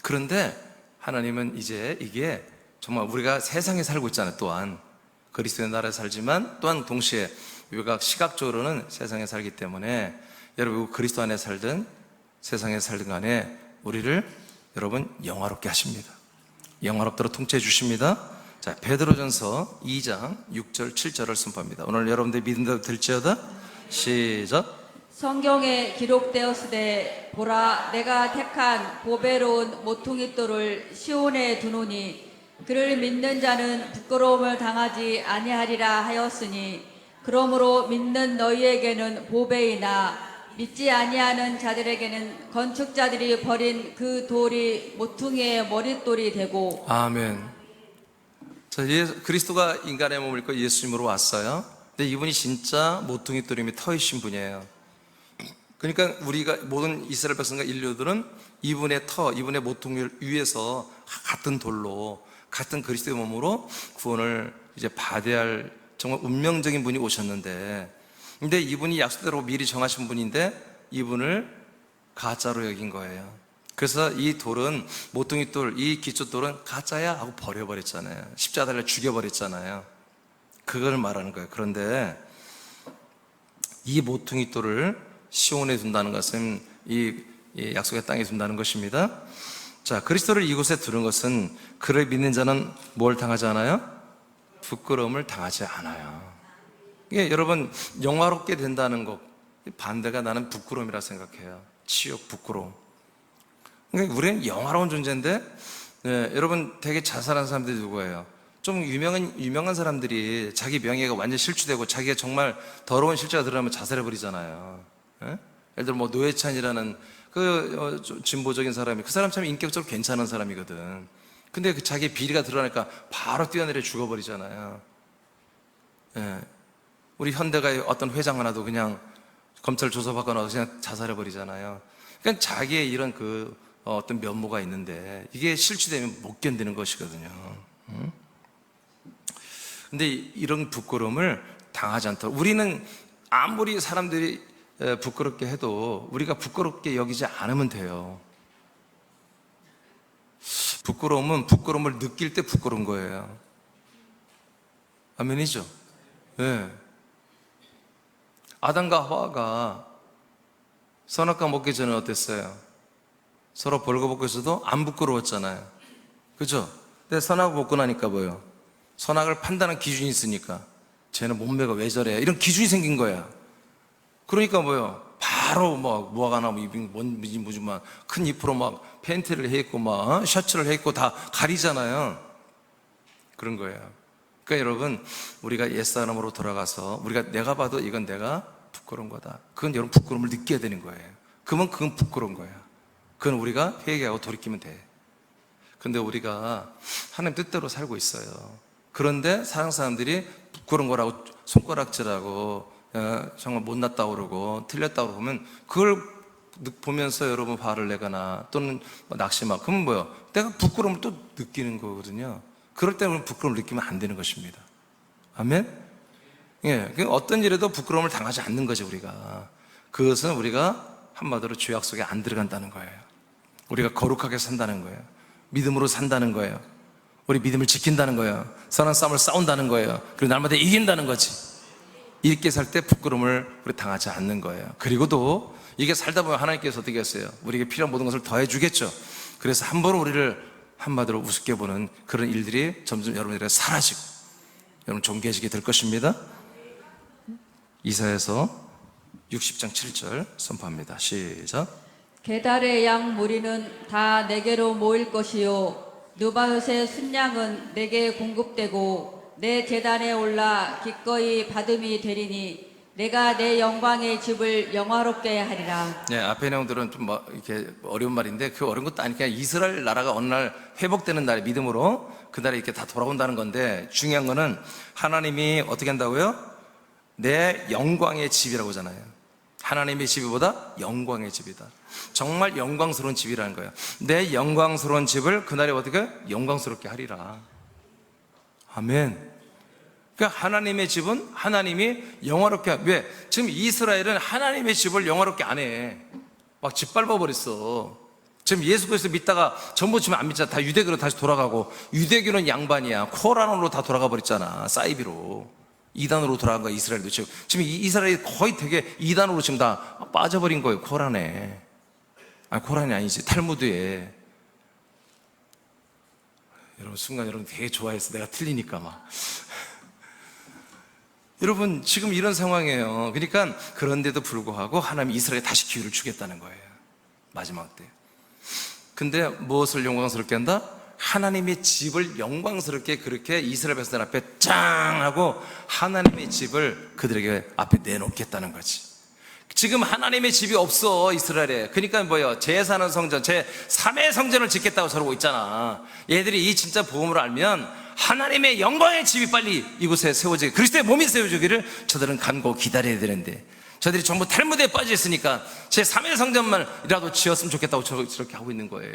그런데 하나님은 이제 이게 정말 우리가 세상에 살고 있잖아요. 또한 그리스도의 나라에 살지만 또한 동시에 우리가 시각적으로는 세상에 살기 때문에, 여러분 그리스도 안에 살든 세상에 살든 간에 우리를 여러분 영화롭게 하십니다. 영화롭도록 통치해 주십니다. 자, 베드로전서 2장 6절 7절을 선포합니다. 오늘 여러분들 믿음대로 될지어다. 시작. 성경에 기록되었으되 보라 내가 택한 보배로운 모퉁이 돌을 시온에 두노니 그를 믿는 자는 부끄러움을 당하지 아니하리라 하였으니, 그러므로 믿는 너희에게는 보배이나 믿지 아니하는 자들에게는 건축자들이 버린 그 돌이 모퉁이의 머릿돌이 되고. 아멘. 자, 그리스도가 인간의 몸을 입고 예수님으로 왔어요. 근데 이분이 진짜 모퉁이 돌임이 터이신 분이에요. 그러니까 우리가 모든 이스라엘 백성과 인류들은 이분의 터, 이분의 모퉁이를 위해서 같은 돌로, 같은 그리스도의 몸으로 구원을 이제 받아야 할 정말 운명적인 분이 오셨는데, 근데 이분이 약속대로 미리 정하신 분인데 이분을 가짜로 여긴 거예요. 그래서 이 돌은, 모퉁이 돌, 이 기초돌은 가짜야 하고 버려버렸잖아요. 십자가 달려 죽여버렸잖아요. 그걸 말하는 거예요. 그런데 이 모퉁이 돌을 시온에 둔다는 것은 이 약속의 땅에 둔다는 것입니다. 자, 그리스도를 이곳에 두는 것은 그를 믿는 자는 뭘 당하지 않아요? 부끄러움을 당하지 않아요. 이게 여러분 영화롭게 된다는 것, 반대가 나는 부끄러움이라 생각해요. 치욕, 부끄러움. 그러니까 우리는 영화로운 존재인데, 여러분 되게 자살한 사람들이 누구예요? 좀 유명한 사람들이 자기 명예가 완전 실추되고 자기가 정말 더러운 실체가 드러나면 자살해버리잖아요. 예를 들어 뭐 노회찬이라는 진보적인 사람이, 그 사람 참 인격적으로 괜찮은 사람이거든. 근데 그 자기 비리가 드러나니까 바로 뛰어내려 죽어버리잖아요. 예. 우리 현대가의 어떤 회장 하나도 그냥 검찰 조사받고 나서 그냥 자살해버리잖아요. 그러니까 자기의 이런 어떤 면모가 있는데 이게 실추되면 못 견디는 것이거든요. 근데 이런 부끄러움을 당하지 않도록, 우리는 아무리 사람들이 부끄럽게 해도 우리가 부끄럽게 여기지 않으면 돼요. 부끄러움은 부끄러움을 느낄 때 부끄러운 거예요. 아멘이죠? 네. 아담과 하와가 선악과 먹기 전에 어땠어요? 서로 벌거벗고 있어도 안 부끄러웠잖아요. 그죠? 근데 선악을 먹고 나니까 뭐예요? 선악을 판단하는 기준이 있으니까, 쟤는 몸매가 왜 저래? 이런 기준이 생긴 거야. 그러니까 뭐예요? 바로 막 무화과 나무 무슨 막 큰 잎으로 막 팬티를 해 입고 막 셔츠를 해 입고 다 가리잖아요. 그런 거예요. 그러니까 여러분, 우리가 옛사람으로 돌아가서 내가 봐도 이건 내가 부끄러운 거다. 그건 여러분 부끄러움을 느껴야 되는 거예요. 그건 부끄러운 거예요. 그건 우리가 회개하고 돌이키면 돼. 근데 우리가 하나님 뜻대로 살고 있어요. 그런데 세상 사람들이 부끄러운 거라고 손가락질하고 정말 못났다고 그러고 틀렸다고 그러면, 그걸 보면서 여러분 화를 내거나 또는 낙심하고, 그러면 뭐예요? 내가 부끄러움을 또 느끼는 거거든요. 그럴 때 우리는 부끄러움을 느끼면 안 되는 것입니다. 아멘? 예, 어떤 일에도 부끄러움을 당하지 않는 거죠, 우리가. 그것은 우리가 한마디로 죄악 속에 안 들어간다는 거예요. 우리가 거룩하게 산다는 거예요. 믿음으로 산다는 거예요. 우리 믿음을 지킨다는 거예요. 선한 싸움을 싸운다는 거예요. 그리고 날마다 이긴다는 거지. 이렇게 살 때 부끄러움을 우리 당하지 않는 거예요. 그리고도 이게 살다 보면 하나님께서 어떻게 했어요? 우리에게 필요한 모든 것을 더해 주겠죠. 그래서 한 번 우리를 한마디로 우습게 보는 그런 일들이 점점 여러분들에게 사라지고 여러분 존귀해지게 될 것입니다. 이사야서 60장 7절 선포합니다. 시작. 게달의 양 무리는 다 내게로 모일 것이요 느바롯의 순양은 내게 공급되고 내 제단에 올라 기꺼이 받음이 되리니 내가 내 영광의 집을 영화롭게 하리라. 네, 앞에 내용들은 좀 이렇게 어려운 말인데 그 어려운 것도 아니니까 이스라엘 나라가 어느 날 회복되는 날에 믿음으로 그날에 이렇게 다 돌아온다는 건데 중요한 거는 하나님이 어떻게 한다고요? 내 영광의 집이라고 하잖아요. 하나님의 집보다 영광의 집이다. 정말 영광스러운 집이라는 거예요. 내 영광스러운 집을 그날에 어떻게 영광스럽게 하리라. 아멘. 그러니까 하나님의 집은 하나님이 영화롭게 왜? 지금 이스라엘은 하나님의 집을 영화롭게 안 해. 막 짓밟아버렸어. 지금 예수 그리스도 믿다가 전부 지금 안 믿잖아. 다 유대교로 다시 돌아가고 유대교는 양반이야. 코란으로 다 돌아가 버렸잖아. 사이비로. 이단으로 돌아간 거야. 이스라엘도 지금 이스라엘이 거의 되게 이단으로 지금 다 빠져버린 거예요. 코란에. 아니 코란이 아니지. 탈무드에. 여러분 순간 여러분 되게 좋아했어. 내가 틀리니까 막. 여러분 지금 이런 상황이에요. 그러니까 그런데도 불구하고 하나님이 이스라엘에 다시 기회를 주겠다는 거예요. 마지막 때. 근데 무엇을 영광스럽게 한다? 하나님의 집을 영광스럽게 그렇게 이스라엘 백성들 앞에 짱 하고 하나님의 집을 그들에게 앞에 내놓겠다는 거지. 지금 하나님의 집이 없어 이스라엘에. 그러니까 뭐예요? 제사는 성전, 제3의 성전을 짓겠다고 저러고 있잖아. 얘들이 이 진짜 복음을 알면 하나님의 영광의 집이 빨리 이곳에 세워지게, 그리스도의 몸이 세워지기를 저들은 간고 기다려야 되는데 저들이 전부 탈무드에 빠져 있으니까 제3의 성전만이라도 지었으면 좋겠다고 저렇게 하고 있는 거예요.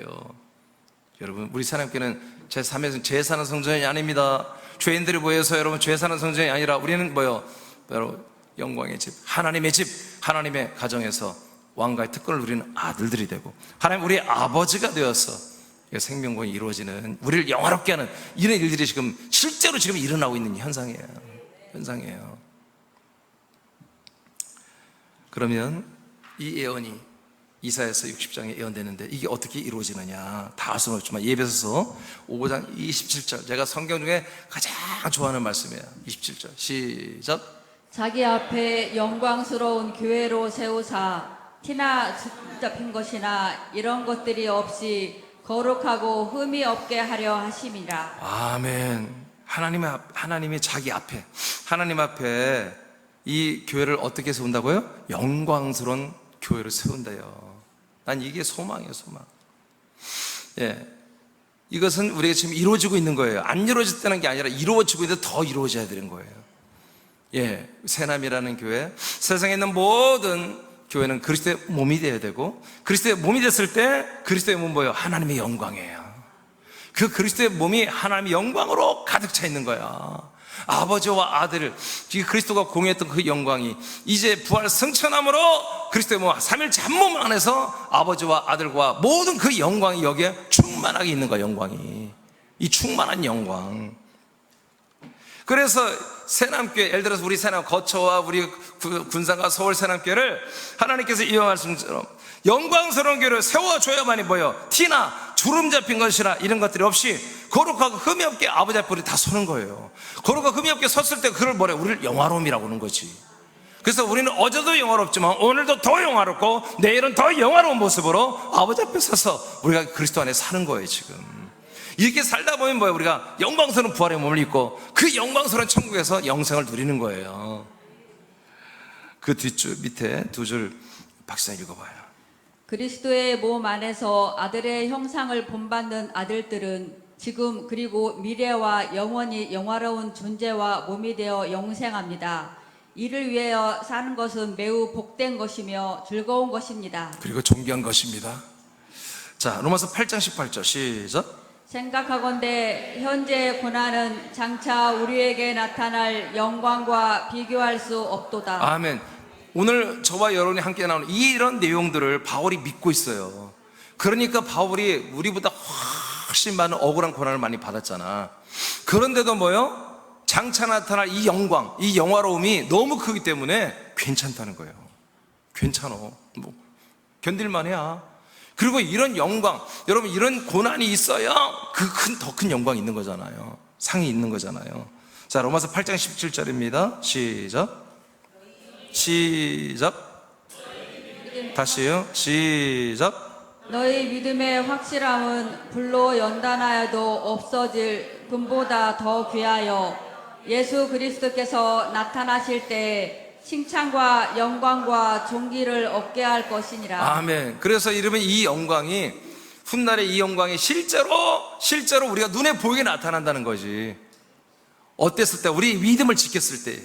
여러분 우리 사람께는 제3의 제사는 성전이 아닙니다. 죄인들이 모여서 여러분 죄사는 성전이 아니라 우리는 뭐요? 여러분 영광의 집, 하나님의 집, 하나님의 가정에서 왕가의 특권을 누리는 아들들이 되고 하나님 우리의 아버지가 되어서 생명권이 이루어지는, 우리를 영화롭게 하는 이런 일들이 지금 실제로 지금 일어나고 있는 현상이에요. 그러면 이 예언이 이사야서 60장에 예언되는데 이게 어떻게 이루어지느냐 다 알 수는 없지만 예배소서 5장 27절, 제가 성경 중에 가장 좋아하는 말씀이에요. 27절 시작. 자기 앞에 영광스러운 교회로 세우사 티나 잡힌 것이나 이런 것들이 없이 거룩하고 흠이 없게 하려 하심이라. 아멘. 하나님이 자기 앞에, 하나님 앞에 이 교회를 어떻게 세운다고요? 영광스러운 교회를 세운다요. 난 이게 소망이에요, 소망. 예. 이것은 우리가 지금 이루어지고 있는 거예요. 안 이루어졌다는 게 아니라 이루어지고 있는데 더 이루어져야 되는 거예요. 예. 새남이라는 교회, 세상에 있는 모든 교회는 그리스도의 몸이 되어야 되고, 그리스도의 몸이 됐을 때 그리스도의 몸은 뭐예요? 하나님의 영광이에요. 그 그리스도의 몸이 하나님의 영광으로 가득 차 있는 거야. 아버지와 아들, 그리스도가 공유했던 그 영광이 이제 부활 승천함으로 그리스도의 몸, 삼일체 한 몸 안에서 아버지와 아들과 모든 그 영광이 여기에 충만하게 있는 거야. 영광이, 이 충만한 영광. 그래서 새남교회, 예를 들어서 우리 새남 거처와 우리 군산과 서울 새남교회를 하나님께서 이 말씀처럼 영광스러운 교회를 세워줘야만이 뭐예요? 티나 주름 잡힌 것이나 이런 것들이 없이 거룩하고 흠이 없게 아버지 앞에 우리 다 서는 거예요. 거룩하고 흠이 없게 섰을 때 그걸 뭐래? 우리를 영화로움이라고 하는 거지. 그래서 우리는 어제도 영화롭지만 오늘도 더 영화롭고 내일은 더 영화로운 모습으로 아버지 앞에 서서 우리가 그리스도 안에 사는 거예요. 지금 이렇게 살다 보면 뭐예요? 우리가 영광스러운 부활의 몸을 입고 그 영광스러운 천국에서 영생을 누리는 거예요. 그 뒷줄 밑에 두 줄 박사님 읽어봐요. 그리스도의 몸 안에서 아들의 형상을 본받는 아들들은 지금 그리고 미래와 영원히 영화로운 존재와 몸이 되어 영생합니다. 이를 위하여 사는 것은 매우 복된 것이며 즐거운 것입니다. 그리고 존귀한 것입니다. 자, 로마서 8장 18절 시작. 생각하건대 현재의 고난은 장차 우리에게 나타날 영광과 비교할 수 없도다. 아멘. 오늘 저와 여러분이 함께 나오는 이런 내용들을 바울이 믿고 있어요. 그러니까 바울이 우리보다 훨씬 많은 억울한 고난을 많이 받았잖아. 그런데도 뭐요? 장차 나타날 이 영광, 이 영화로움이 너무 크기 때문에 괜찮다는 거예요. 괜찮어. 뭐 견딜만해야. 그리고 이런 영광, 여러분 이런 고난이 있어야 더 큰 영광이 있는 거잖아요. 상이 있는 거잖아요. 자, 로마서 8장 17절입니다. 시작. 다시요. 시작. 너희 믿음의 확실함은 불로 연단하여도 없어질 금보다 더 귀하여 예수 그리스도께서 나타나실 때 칭찬과 영광과 존귀를 얻게 할 것이니라. 아멘. 그래서 이러면 이 영광이, 훗날에 이 영광이 실제로 우리가 눈에 보이게 나타난다는 거지. 어땠을 때? 우리 믿음을 지켰을 때.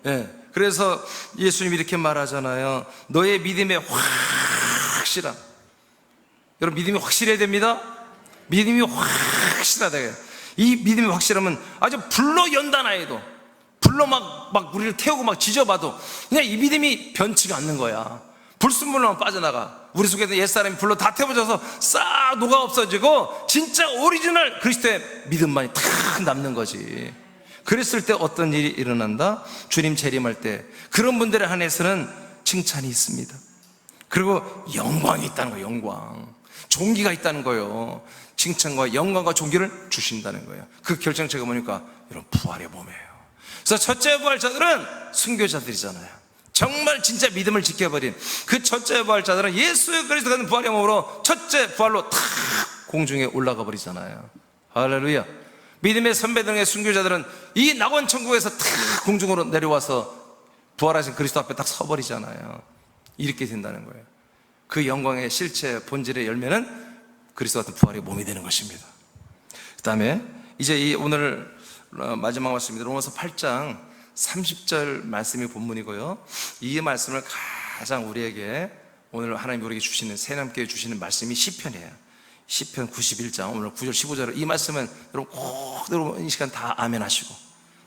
예. 그래서 예수님이 이렇게 말하잖아요. 너의 믿음의 확실함. 여러분, 믿음이 확실해야 됩니다. 믿음이 확실하다. 이 믿음이 확실하면 아주 불로 연다 나해도, 불로 막 우리를 태우고 막 지져봐도 그냥 이 믿음이 변치가 않는 거야. 불순물로만 빠져나가. 우리 속에서 옛사람이 불로 다 태워져서 싹 녹아 없어지고 진짜 오리지널 그리스도의 믿음만이 탁 남는 거지. 그랬을 때 어떤 일이 일어난다? 주님 재림할 때 그런 분들에 한해서는 칭찬이 있습니다. 그리고 영광이 있다는 거예요. 영광, 존귀가 있다는 거예요. 칭찬과 영광과 존귀를 주신다는 거예요. 그 결정체가 뭐니까 여러분, 부활의 몸이에요. 그래서 첫째 부활자들은 순교자들이잖아요. 정말 진짜 믿음을 지켜버린 그 첫째 부활자들은 예수 그리스도 같은 부활의 몸으로 첫째 부활로 탁 공중에 올라가 버리잖아요. 할렐루야. 믿음의 선배들의 순교자들은 이 낙원 천국에서 탁 공중으로 내려와서 부활하신 그리스도 앞에 딱 서버리잖아요. 이렇게 된다는 거예요. 그 영광의 실체 본질의 열매는 그리스도 같은 부활의 몸이 되는 것입니다. 그 다음에 이제 이 오늘 마지막 말씀입니다. 로마서 8장 30절 말씀이 본문이고요. 이 말씀을 가장 우리에게 오늘 하나님 우리에게 주시는, 새남교회 주시는 말씀이 시편이에요. 시편 91장 오늘 9절 15절을, 이 말씀은 여러분 꼭 여러분 이 시간 다 아멘 하시고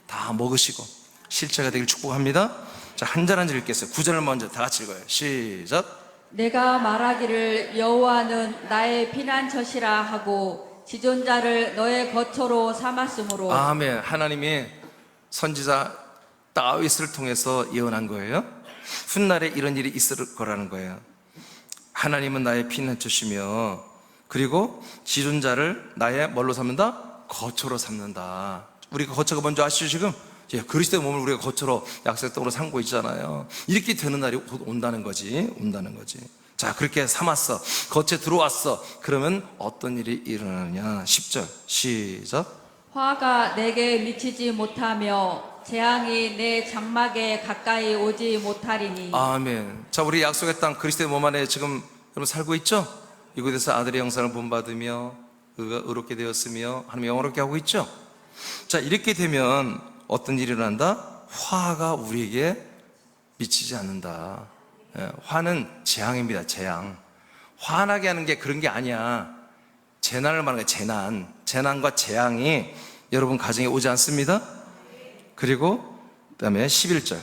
다 먹으시고 실체가 되길 축복합니다. 자, 한 절 한 절 읽겠어요. 9절을 먼저 다 같이 읽어요. 시작. 내가 말하기를 여호와는 나의 피난처시라 하고 지존자를 너의 거처로 삼았으므로. 아멘. 하나님이 선지자 다윗을 통해서 예언한 거예요. 훗날에 이런 일이 있을 거라는 거예요. 하나님은 나의 피난처시며 그리고 지존자를 나의 뭘로 삼는다? 거처로 삼는다. 우리가 거처가 뭔지 아시죠 지금? 그리스도의 몸을 우리가 거처로 약속의 떡으로 삼고 있잖아요. 이렇게 되는 날이 온다는 거지. 자, 그렇게 삼았어. 거처에 들어왔어. 그러면 어떤 일이 일어나느냐? 10절 시작. 화가 내게 미치지 못하며 재앙이 내 장막에 가까이 오지 못하리니. 아멘. 자, 우리 약속의 땅 그리스도의 몸 안에 지금 여러분 살고 있죠? 이곳에서 아들의 형상을 본받으며 그가 의롭게 되었으며 하나님 영원롭게 하고 있죠? 자, 이렇게 되면 어떤 일이 일어난다? 화가 우리에게 미치지 않는다. 화는 재앙입니다. 재앙. 화나게 하는 게 그런 게 아니야. 재난을 말하는 거예요. 재난과 재앙이 여러분 가정에 오지 않습니다. 그리고 그 다음에 11절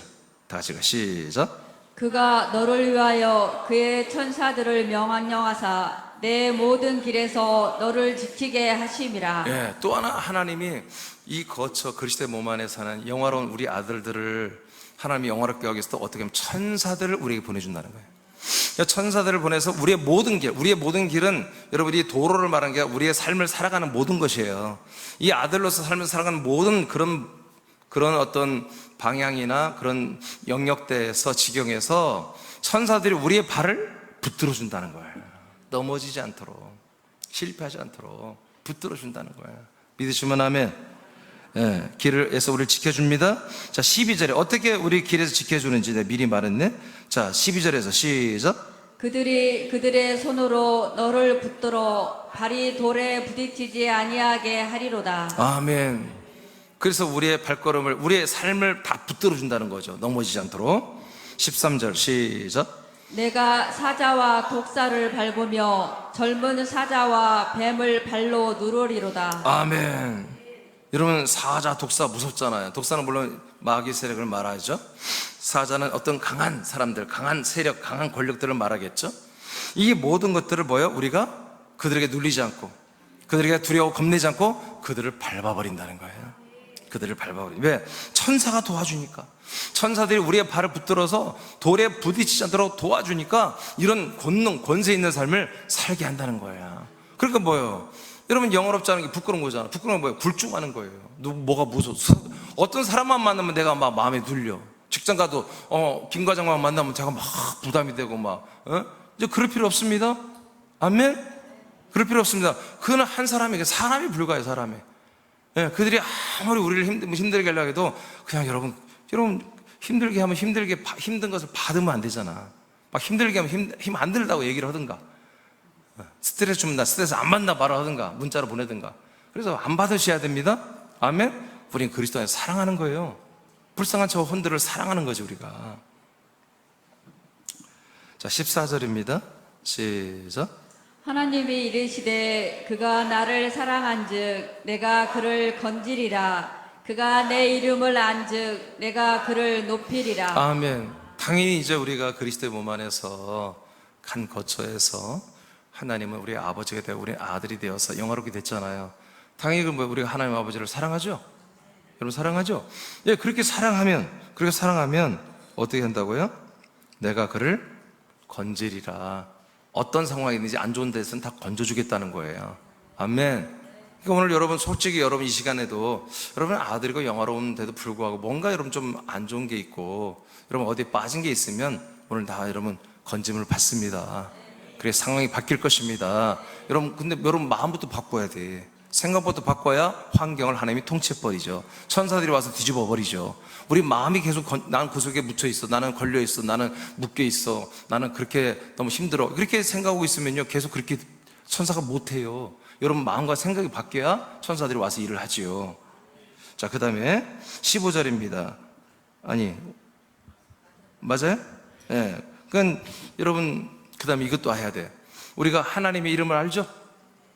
다 같이 시작. 그가 너를 위하여 그의 천사들을 명령하사 내 모든 길에서 너를 지키게 하심이라. 예, 또 하나 하나님이 이 거처 그리스도의 몸 안에 사는 영화로운 우리 아들들을 하나님이 영화롭게 하기 위해서 또 어떻게 하면 천사들을 우리에게 보내준다는 거예요. 그러니까 천사들을 보내서 우리의 모든 길은 여러분이 도로를 말하는 게 아니라 우리의 삶을 살아가는 모든 것이에요. 이 아들로서 삶을 살아가는 모든 그런 어떤 방향이나 그런 영역대에서 지경에서 천사들이 우리의 발을 붙들어 준다는 거예요. 넘어지지 않도록, 실패하지 않도록 붙들어 준다는 거예요. 믿으시면 아멘. 예, 길에서 우리를 지켜줍니다. 자, 12절에 어떻게 우리 길에서 지켜주는지 내가 미리 말했네. 자, 12절에서 시작. 그들이 그들의 손으로 너를 붙들어 발이 돌에 부딪히지 아니하게 하리로다. 아멘. 그래서 우리의 발걸음을, 우리의 삶을 다 붙들어 준다는 거죠. 넘어지지 않도록. 13절 시작. 내가 사자와 독사를 밟으며 젊은 사자와 뱀을 발로 누르리로다. 아멘. 여러분, 사자, 독사 무섭잖아요. 독사는 물론 마귀 세력을 말하죠. 사자는 어떤 강한 사람들, 강한 세력, 강한 권력들을 말하겠죠. 이 모든 것들을 우리가 그들에게 눌리지 않고, 그들에게 두려워 겁내지 않고 그들을 밟아버린다는 거예요. 왜? 천사가 도와주니까. 천사들이 우리의 발을 붙들어서 돌에 부딪히지 않도록 도와주니까 이런 권세 있는 삶을 살게 한다는 거예요. 그러니까 뭐예요? 여러분, 영어롭지 않은 게 부끄러운 거잖아. 부끄러운 건 뭐예요? 굴중하는 거예요. 뭐가 무서워? 어떤 사람만 만나면 내가 막 마음에 눌려. 직장 가도 김 과장만 만나면 제가 막 부담이 되고 이제 그럴 필요 없습니다. 아멘? 그럴 필요 없습니다. 그는 한 사람에게 사람이 불과해요. 사람이. 예, 그들이 아무리 우리를 힘들게 하려고 해도 그냥 여러분 힘들게 하면 힘든 것을 받으면 안 되잖아. 막 힘들게 하면 힘 안 들다고 얘기를 하든가, 스트레스 주면 나 스트레스 안 받나 말아 하든가, 문자로 보내든가. 그래서 안 받으셔야 됩니다. 아멘. 우린 그리스도 안에서 사랑하는 거예요. 불쌍한 저 혼들을 사랑하는 거지 우리가. 자, 14절입니다. 시작. 하나님이 이르시되 그가 나를 사랑한즉 내가 그를 건지리라. 그가 내 이름을 안즉 내가 그를 높이리라. 아멘. 당연히 이제 우리가 그리스도의 몸 안에서 간 거처에서 하나님은 우리의 아버지가 되고 우리의 아들이 되어서 영화롭게 됐잖아요. 당연히 우리가 하나님 아버지를 사랑하죠? 여러분 사랑하죠? 예, 그렇게 사랑하면 어떻게 한다고요? 내가 그를 건지리라. 어떤 상황이 있는지 안 좋은 데서는 다 건져주겠다는 거예요. 아멘. 그러니까 오늘 여러분 솔직히 여러분 이 시간에도 여러분 아들이고 영화로운데도 불구하고 뭔가 여러분 좀 안 좋은 게 있고 여러분 어디에 빠진 게 있으면 오늘 다 여러분 건짐을 받습니다. 그래 상황이 바뀔 것입니다. 여러분 근데 여러분 마음부터 바꿔야 돼. 생각부터 바꿔야 환경을 하나님이 통치해버리죠. 천사들이 와서 뒤집어 버리죠. 우리 마음이 계속 나는 그 속에 묻혀 있어, 나는 걸려 있어, 나는 묶여 있어, 나는 그렇게 너무 힘들어, 그렇게 생각하고 있으면요 계속 그렇게 천사가 못해요. 여러분 마음과 생각이 바뀌어야 천사들이 와서 일을 하지요. 자, 그 다음에 15절입니다. 아니 맞아요? 예. 그건 여러분 그 다음에 이것도 해야 돼. 우리가 하나님의 이름을 알죠?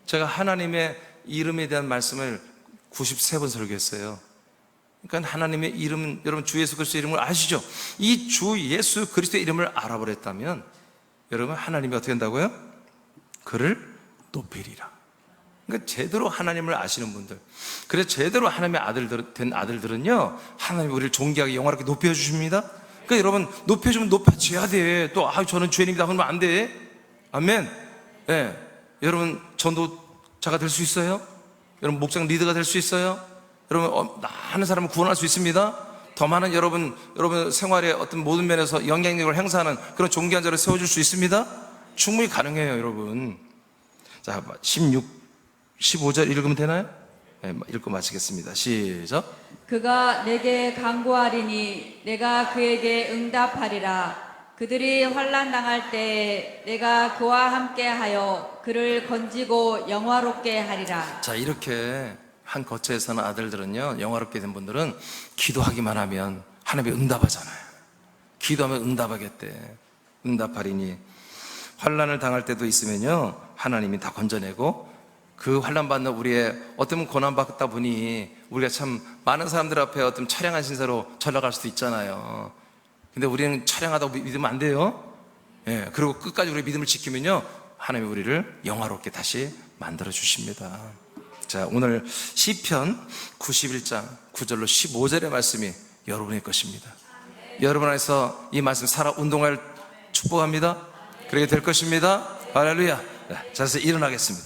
제가 하나님의 이름에 대한 말씀을 93번 설교했어요. 그러니까 하나님의 이름은 여러분 주 예수 그리스도의 이름을 아시죠? 이 주 예수 그리스도의 이름을 알아버렸다면 여러분 하나님이 어떻게 한다고요? 그를 높이리라. 그러니까 제대로 하나님을 아시는 분들, 그래서 제대로 하나님의 된 아들들은요 하나님이 우리를 존귀하게 영화롭게 높여주십니다. 그러니까 여러분 높여주면 높여줘야 돼. 또 저는 죄인입니다 그러면 안 돼. 아멘. 예. 여러분 전도자가 될 수 있어요? 여러분 목장 리더가 될 수 있어요? 여러분 많은 사람을 구원할 수 있습니다. 더 많은 여러분 생활의 어떤 모든 면에서 영향력을 행사하는 그런 존귀한 자를 세워줄 수 있습니다. 충분히 가능해요 여러분. 자, 15절 읽으면 되나요? 네, 읽고 마치겠습니다. 시작. 그가 내게 간구하리니 내가 그에게 응답하리라. 그들이 환난 당할 때 내가 그와 함께하여 그를 건지고 영화롭게 하리라. 자, 이렇게 한 거처에 사는 아들들은요 영화롭게 된 분들은 기도하기만 하면 하나님이 응답하잖아요. 기도하면 응답하겠대. 응답하리니 환난을 당할 때도 있으면요 하나님이 다 건져내고 그 환난 받는 우리의 어떤 고난 받다 보니 우리가 참 많은 사람들 앞에 어떤 처량한 신세로 전락할 수도 있잖아요. 근데 우리는 처량하다고 믿으면 안 돼요. 예, 그리고 끝까지 우리 믿음을 지키면요 하나님이 우리를 영화롭게 다시 만들어 주십니다. 자, 오늘 시편 91장 9절로 15절의 말씀이 여러분의 것입니다. 여러분 안에서 이 말씀 살아 운동할 축복합니다. 그렇게 될 것입니다. 할렐루야. 자, 자세히 일어나겠습니다.